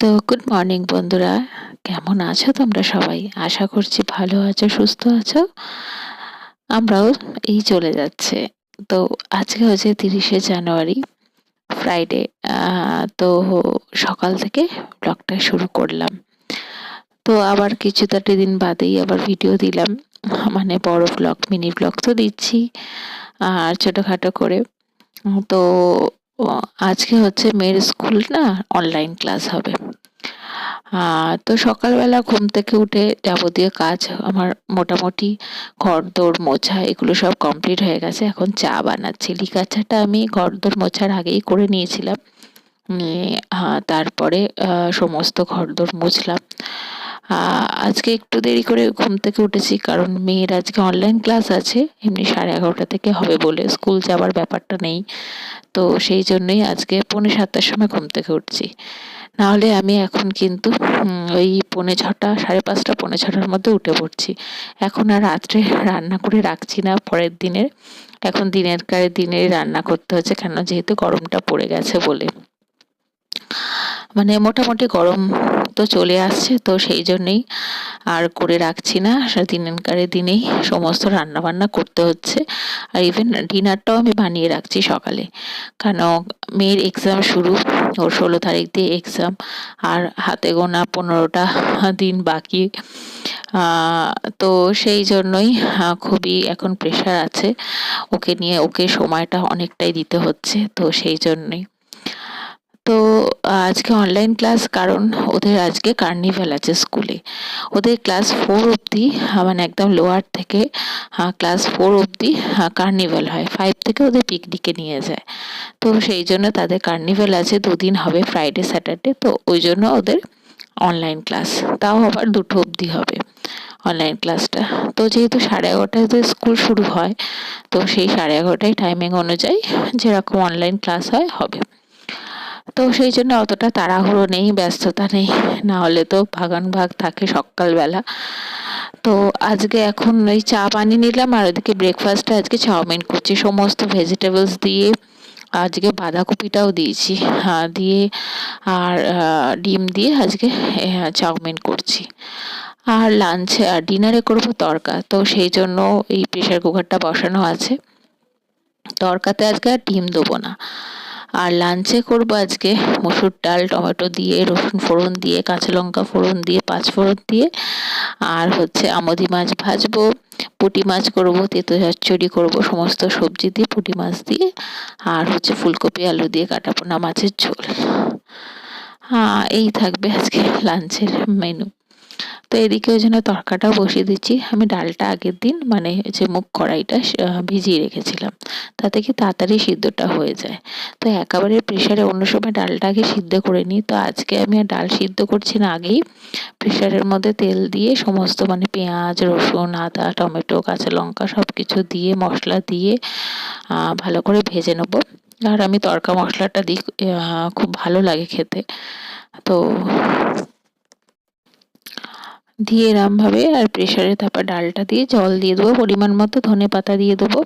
তো good morning বন্ধুরা, কেমন আছো তোমরা সবাই? আশা করছি ভালো আছো, সুস্থ আছো। আমরাও এই চলে যাচ্ছে। তো আজকে হচ্ছে 30শে জানুয়ারি, ফ্রাইডে। তো সকাল থেকে ব্লগটা শুরু করলাম। তো আবার কিছুটা দিন বাদেই আবার ভিডিও দিলাম, মানে বড় ব্লগ, মিনি ব্লগ তো দিচ্ছি আর ছোটখাটো করে। তো আজকে হচ্ছে মেয়ের স্কুল না, অনলাইন ক্লাস হবে। তো সকালবেলা ঘুম থেকে উঠে যাবতীয় কাজ আমার মোটামুটি ঘরদোর মোছা এগুলো সব কমপ্লিট হয়ে গেছে। এখন চা বানাচ্ছি। লিকার চাটা আমি ঘরদোর মোছার আগেই করে নিয়েছিলাম। তারপরে সমস্ত ঘরদোর মুছলাম। আজকে একটু দেরি করে ঘুম থেকে উঠেছি, কারণ মেয়ের আজকে অনলাইন ক্লাস আছে। এমনি 11:30 থেকে হবে বলে, স্কুল যাওয়ার ব্যাপারটা নেই। তো সেই জন্যই আজকে 6:45টার সময় ঘুম থেকে উঠছি। নাহলে আমি এখন কিন্তু ওই 6:45, 5:30, 6:45টার মধ্যে উঠে পড়ছি। এখন আর রাত্রে রান্না করে রাখছি না পরের দিনের। এখন দিনেই রান্না করতে হচ্ছে, কেন যেহেতু গরমটা পড়ে গেছে বলে। মানে মোটামুটি গরম তো চলে আসছে, তো সেই জন্যেই আর করে রাখছি না। দিনেই সমস্ত রান্না বান্না করতে হচ্ছে। আর ইভেন ডিনারটাও আমি বানিয়ে রাখছি সকালে, কেন মেয়ের এক্সাম শুরু। ওর 16 তারিখ দিয়ে এক্সাম, আর হাতে গোনা 15টা দিন বাকি। তো সেই জন্যই খুবই এখন প্রেশার আছে ওকে নিয়ে। ওকে সময়টা অনেকটাই দিতে হচ্ছে, তো সেই জন্যই। তো আজকে অনলাইন ক্লাস, কারণ ওদের আজকে কার্নিভাল আছে স্কুলে। ওদের ক্লাস 4 অবধি, মানে একদম লোয়ার থেকে ক্লাস 4 অবধি কার্নিভাল হয়। 5 থেকে ওদের পিকনিকে নিয়ে যায়। তো সেই জন্য তাদের কার্নিভাল আছে, 2 দিন হবে, ফ্রাইডে স্যাটারডে। তো ওই জন্য ওদের অনলাইন ক্লাস, তাও আবার 2টো অবধি হবে অনলাইন ক্লাসটা। তো যেহেতু 11:30টায় ওদের স্কুল শুরু হয়, তো সেই 11:30টায় টাইমিং অনুযায়ী যেরকম অনলাইন ক্লাস হয় হবে। তো সেই জন্য অতটা তাড়াহুড়ো নেই, ব্যস্ততা নেই। না হলে তো ভাগান ভাগ থাকে সকালবেলা। তো আজকে এখন ওই চা বানিয়ে নিলাম, আর ওদিকে ব্রেকফাস্টে আজকে চাউমিন করছি সমস্ত ভেজিটেবলস দিয়ে। আজকে বাঁধাকপিটাও দিয়েছি, দিয়ে আর ডিম দিয়ে আজকে চাউমিন করছি। আর লাঞ্চে আর ডিনারে করব তড়কা। তো সেই জন্য এই প্রেসার কুকারটা বসানো আছে। তড়কাতে আজকে আর ডিম দেবো না। আর লাঞ্চে করবো আজকে মসুর ডাল, টমেটো দিয়ে, রসুন ফোড়ন দিয়ে, কাঁচা লঙ্কা ফোড়ন দিয়ে, 5 ফোড়ন দিয়ে। আর হচ্ছে আমোদি মাছ ভাজবো, পুঁটি মাছ করবো, তেঁতো চচ্চড়ি করবো, সমস্ত সবজি দিয়ে, পুঁটি মাছ দিয়ে। আর হচ্ছে ফুলকপি আলু দিয়ে কাটা পোনা মাছের ঝোল। এই থাকবে আজকে লাঞ্চের মেনু। তো এদিকে ওই জন্য তড়কাটাও বসিয়ে দিচ্ছি। আমি ডালটা আগের দিন, মানে যে মুগ কড়াইটা ভিজিয়ে রেখেছিলাম, তাতে কি তাড়াতাড়ি সিদ্ধটা হয়ে যায়। তো একেবারে প্রেসারে অন্য সময় ডালটা আগে সিদ্ধ করে নিই। তো আজকে আমি আর ডাল সিদ্ধ করছি না, আগেই প্রেসারের মধ্যে তেল দিয়ে সমস্ত, মানে পেঁয়াজ, রসুন, আদা, টমেটো, কাঁচা লঙ্কা সব কিছু দিয়ে, মশলা দিয়ে ভালো করে ভেজে নেবো। আর আমি তড়কা মশলাটা দিই, খুব ভালো লাগে খেতে। তো দিয়ে এরমভাবে, আর প্রেসারে তারপর ডালটা দিয়ে জল দিয়ে দেবো, পরিমাণ মতো ধনেপাতা দিয়ে দেবো।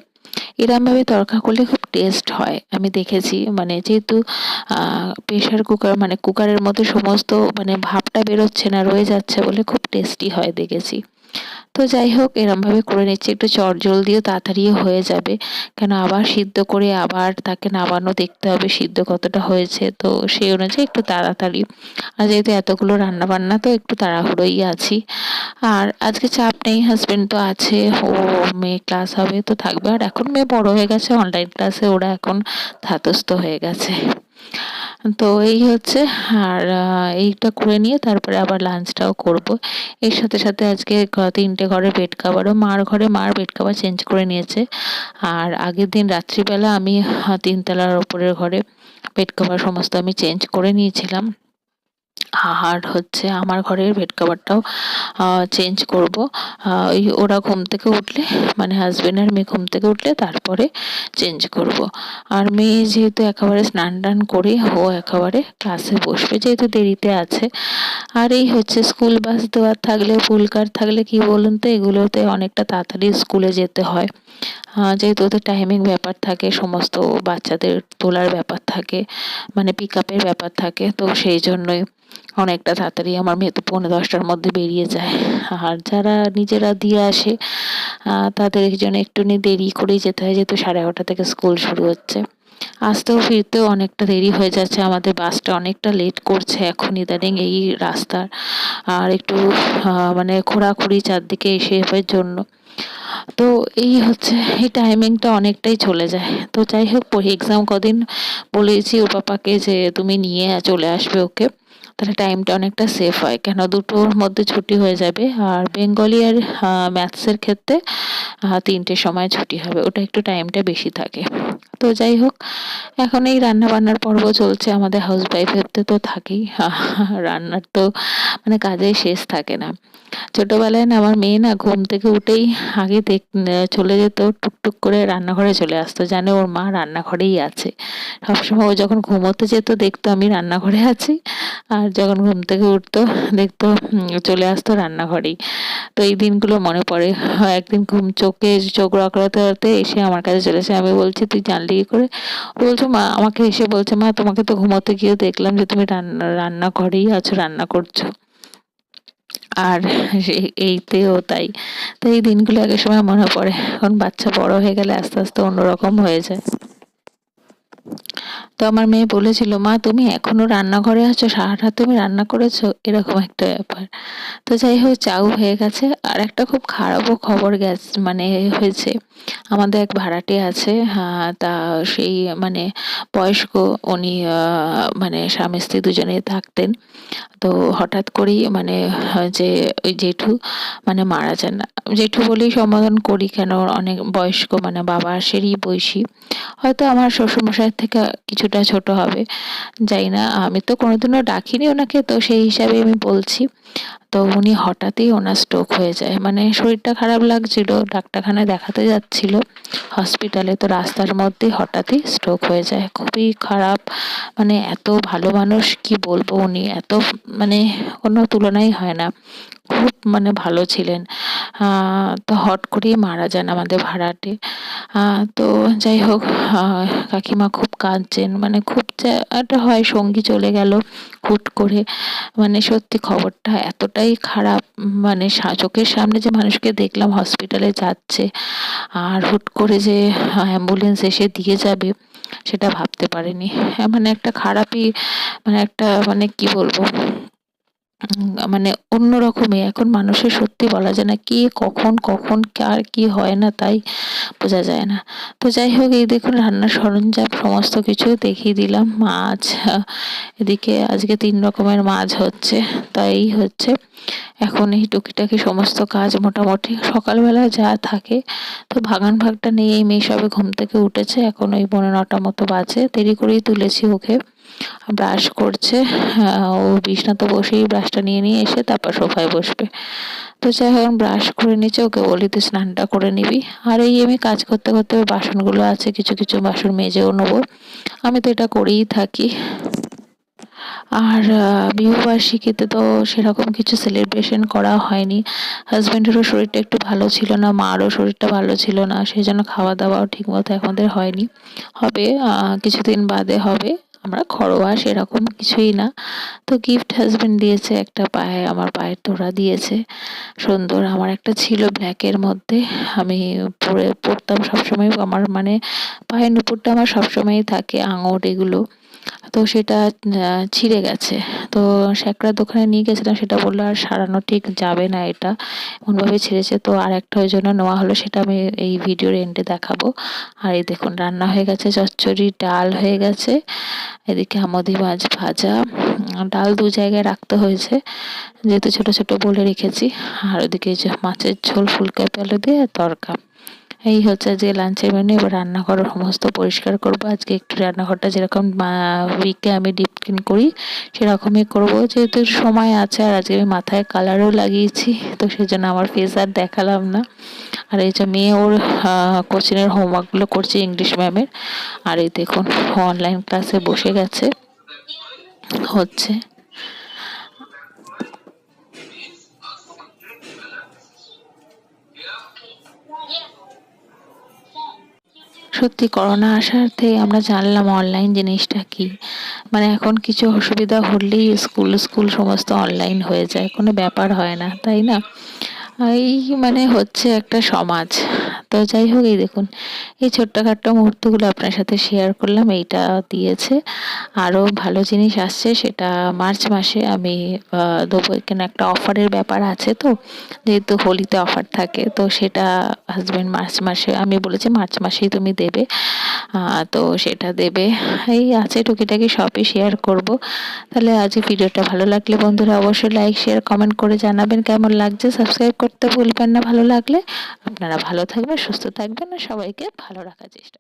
এরমভাবে তড়কা করলে খুব টেস্ট হয়, আমি দেখেছি। মানে যেহেতু প্রেসার কুকার, মানে কুকারের মধ্যে সমস্ত, মানে ভাপটা বেরোচ্ছে না, রয়ে যাচ্ছে বলে খুব টেস্টি হয় দেখেছি। তো যাই হোক, এরমভাবে করে নিচ্ছি। একটু চটজলদিও তাড়াতাড়িও হয়ে যাবে, কেন আবার সিদ্ধ করে আবার তাকে নামানো, দেখতে হবে সিদ্ধ কতটা হয়েছে। তো সেই অনুযায়ী একটু তাড়াতাড়ি। আর যেহেতু এতগুলো রান্না বান্না, তো একটু তাড়াহুড়োই আছি। আর আজকে চাপ নেই, হাজবেন্ড তো আছে, ও মেয়ে ক্লাস হবে তো থাকবে। আর এখন মেয়ে বড় হয়ে গেছে, অনলাইন ক্লাসে ওরা এখন ধাতস্থ হয়ে গেছে। তো এই হচ্ছে। আর এইটা করে নিয়ে তারপরে আবার লাঞ্চটাও করব। এর সাথে সাথে আজকে 3টে ঘরে বেড কাভারও, মার বেড কাভার চেঞ্জ করে নিয়েছে। আর আগের দিন রাত্রিবেলা আমি 3তলার ওপরের ঘরে বেড কাভার সমস্ত আমি চেঞ্জ করে নিয়েছিলাম। আর হচ্ছে আমার ঘরের বেড কভারটাও চেঞ্জ করব। ওই ওরা ঘুম থেকে উঠলে, মানে হাজবেন্ড আর মেয়ে ঘুম থেকে উঠলে তারপরে চেঞ্জ করব। আর মেয়ে যেহেতু একেবারে স্নান টান করে ও একেবারে ক্লাসে বসবে, যেহেতু দেরিতে আছে। আর এই হচ্ছে, স্কুল বাস দেওয়ার থাকলে, ফুলকার থাকলে কি বলুন তো, এগুলোতে অনেকটা তাড়াতাড়ি স্কুলে যেতে হয়। যেহেতু ওদের টাইমিং ব্যাপার থাকে, সমস্ত বাচ্চাদের তোলার ব্যাপার থাকে, মানে পিক আপের ব্যাপার থাকে। তো সেই জন্যই অনেকটা তাড়াতাড়ি। আমার মেয়ে তো 9:45টার মধ্যে বেরিয়ে যায়। আর যারা নিজেরা দিয়ে আসে তাদের জন্য একটুখানি দেরি করেই যেতে হয়, যেহেতু 11:30 থেকে স্কুল শুরু হচ্ছে। আসতেও ফিরতেও অনেকটা দেরি হয়ে যাচ্ছে, আমাদের বাসটা অনেকটা লেট করছে এখন ইদানিং এই রাস্তার আর একটু মানে খোঁড়াখুড়ি চারদিকে এসবের জন্য। তো এই হচ্ছে, এই টাইমিংটা অনেকটাই চলে যায়। তো যাই হোক, এক্সাম কদিন বলেছি ওর পাপাকে যে তুমি নিয়ে চলে আসবে ওকে, তাহলে টাইমটা অনেকটা সেফ হয়, কেন দুটোর মধ্যে ছুটি হয়ে যাবে। আর বেঙ্গলি আর ম্যাথসের ক্ষেত্রে 3টের সময় ছুটি হবে, ওটা একটু টাইমটা বেশি থাকে। তো যাই হোক, এখন এই রান্না বান্নার পর্ব চলছে। আমাদের হাউস ওয়াইফের তো থাকেই রান্নার তো মানে কাজের শেষ থাকে না। ছোটবেলায় না আমার মেয়ে না ঘুম থেকে উঠেই আগে চলে যেত, টুকটুক করে রান্নাঘরে চলে আসতো, জানে ওর মা রান্নাঘরেই আছে। সবসময় ও যখন ঘুমোতে যেত দেখতো আমি রান্নাঘরে আছি, আর যখন ঘুম থেকে উঠতো দেখতো চলে আসতো রান্নাঘরেই। তো এই দিনগুলো মনে পড়ে। একদিন চোখে চোখ রাখতে এসে আমার কাছে চলে এসে, আমি বলছি তুই জানলি কি করে? ও বলছে মা, আমাকে এসে বলছে মা তোমাকে তো ঘুমোতে গিয়ে দেখলাম যে তুমি রান্নাঘরেই আছো, রান্না করছো। আর এইতেও তাই। তো এই দিনগুলো এক সময় মনে পড়ে। এখন বাচ্চা বড় হয়ে গেলে আস্তে আস্তে অন্যরকম হয়ে যায়। তো আমার মেয়ে বলেছিল মা তুমি এখনো রান্নাঘরে আছো, সারারাত তুমি রান্না করেছো, এরকম একটা ব্যাপার। তো যাই হোক, চাও হয়ে গেছে। আর একটা খুব খারাপও খবর মানে হয়েছে। আমাদের এক ভাড়াটে আছে, তা সেই মানে বয়স্ক, উনি মানে স্বামী স্ত্রী দুজনেই থাকতেন। তো হঠাৎ করেই মানে যে ওই জেঠু মানে মারা যান। জেঠু বলেই সম্বোধন করি, কেন অনেক বয়স্ক, মানে বাবা বয়সী, হয়তো আমার শ্বশুরমশাইয়ের থেকে কিছুটা ছোট হবে, জানি না, আমি তো কোনোদিনও ডাকিনি ওনাকে, তো সেই হিসাবে আমি বলছি। তো উনি হঠাৎই ওনার স্ট্রোক হয়ে যায়, মানে শরীরটা খারাপ লাগছিল, ডাক্তারখানায় দেখাতে যাচ্ছিল হসপিটালে, তো রাস্তার মধ্যে হঠাৎই স্ট্রোক হয়ে যায়। খুবই খারাপ, মানে এত ভালো মানুষ, কি বলবো, উনি এত মানে কোনো তুলনাই হয় না, খুব মানে ভালো ছিলেন। তো হট করেই মারা যান আমাদের ভাড়াটে। তো যাই হোক, কাকিমা খুব কাঁদছেন, মানে খুব একটা হয় সঙ্গী চলে গেল হুট করে, মানে সত্যি খবরটা এতটাই খারাপ। মানে চোখের সামনে যে মানুষকে দেখলাম হসপিটালে যাচ্ছে, আর হুট করে যে অ্যাম্বুলেন্স এসে দিয়ে যাবে, সেটা ভাবতে পারিনি। মানে একটা খারাপই, মানে একটা মানে কি বলবো, মানে অন্যরকমই। এখন মানুষের সত্যি বলা যায় না কে কখন কখন কার কি হয় না, তাই বোঝা যায় না। তো যাই হোক, এই দেখুন রান্নার সরঞ্জাম সমস্ত কিছু দেখিয়ে দিলাম। মাছ, এদিকে আজকে 3 রকমের মাছ হচ্ছে, তাই হচ্ছে। এখন এই টুকিটাকি সমস্ত কাজ মোটামুটি সকালবেলা যা থাকে, তো ভাগান ভাগটা নেই। এই মেয়ে সবে ঘুম থেকে উঠেছে, এখন ওই 9:45 মতো বাজে, দেরি করেই তুলেছি ওকে। ব্রাশ করছে, ও বিছনাতে বসেই ব্রাশটা নিয়ে নিয়ে এসে তারপর সোফায় বসবে। তো যাই হোক, ব্রাশ করে নিচ্ছে, ওকে বলি তুই স্নানটা করে নিবি। আর এই আমি কাজ করতে করতে বাসনগুলো আছে, কিছু কিছু বাসন মেজেও নেবো, আমি তো এটা করেই থাকি। আর বিবাহবার্ষিকীতে তো সেরকম কিছু সেলিব্রেশন করা হয়নি। হাজবেন্ডেরও শরীরটা একটু ভালো ছিল না, মারও শরীরটা ভালো ছিল না, সেই জন্য খাওয়া দাওয়াও ঠিক মতো আমাদের হয়নি। হবে কিছুদিন বাদে হবে। আমরা ঘরোয়া সেরকম কিছুই না। তো গিফট হাজবেন্ড দিয়েছে একটা, আমার পায়ের তোড়া দিয়েছে সুন্দর। আমার একটা ছিল ব্ল্যাকের মধ্যে, আমি পরতাম সবসময়, আমার মানে পায়ের নুপুরটা আমার সবসময়ই থাকে, আঙট এগুলো। তো সেটা ছিঁড়ে গেছে। তো স্যাকরার দোকানে নিয়ে গেছিলাম, সেটা বললো আর সারানো ঠিক যাবে না, এটা এমনভাবে ছিঁড়েছে। তো আর একটা ওই জন্য নেওয়া হলো, সেটা আমি এই ভিডিওর এন্ডে দেখাবো। আর এই দেখুন রান্না হয়ে গেছে, চচ্চড়ি ডাল হয়ে গেছে, এদিকে আমোদি মাছ ভাজা। ডাল 2 জায়গায় রাখতে হয়েছে, যেহেতু ছোট ছোট বলে রেখেছি। আর ওদিকে যে মাছের ঝোল, ফুলকপি আলু দিয়ে তরকা। এই হচ্ছে যে লাঞ্চের মেনু। এবার রান্নাঘর সমস্ত পরিষ্কার করব। আজকে একটু রান্নাঘরটা যেরকম উইকে আমি ডিপ ক্লিন করি সেরকমই করব, যেহেতু সময় আছে। আর আজকে আমি মাথায় কালারও লাগিয়েছি, তো সেই জন্য আমার ফেস আর দেখালাম না। আর এই যে মেয়ে ওর কোচিংয়ের হোমওয়ার্কগুলো করছে ইংলিশ ম্যামের। আর এই দেখুন অনলাইন ক্লাসে বসে গেছে, হচ্ছে। সত্যি করোনা আসার থেকে আমরা জানলাম অনলাইন জিনিসটা কি। মানে এখন কিছু অসুবিধা হলেই স্কুল সমস্ত অনলাইন হয়ে যায়, কোনো ব্যাপার হয় না, তাই না? এই মানে হচ্ছে একটা সমাজ। তো যাই হোক, এই দেখুন, এই ছোট্টখাট্ট মুহূর্তগুলো আপনার সাথে শেয়ার করলাম। এইটা দিয়েছে, আরও ভালো জিনিস আসছে, সেটা মার্চ মাসে আমি দেবো। এখানে একটা অফারের ব্যাপার আছে, তো যেহেতু হোলিতে অফার থাকে, তো সেটা হাজবেন্ড মার্চ মাসে, আমি বলেছি মার্চ মাসেই তুমি দেবে, তো সেটা দেবে। এই আছে, টুকিটাকি সবই শেয়ার করব। তাহলে আজ ভিডিওটা ভালো লাগলে বন্ধুরা অবশ্যই লাইক শেয়ার কমেন্ট করে জানাবেন কেমন লাগছে। সাবস্ক্রাইব করতে ভুলবেন না ভালো লাগলে। আপনারা ভালো থাকবেন, সুস্থ থাকবেন, আর সবাইকে ভালো রাখার চেষ্টা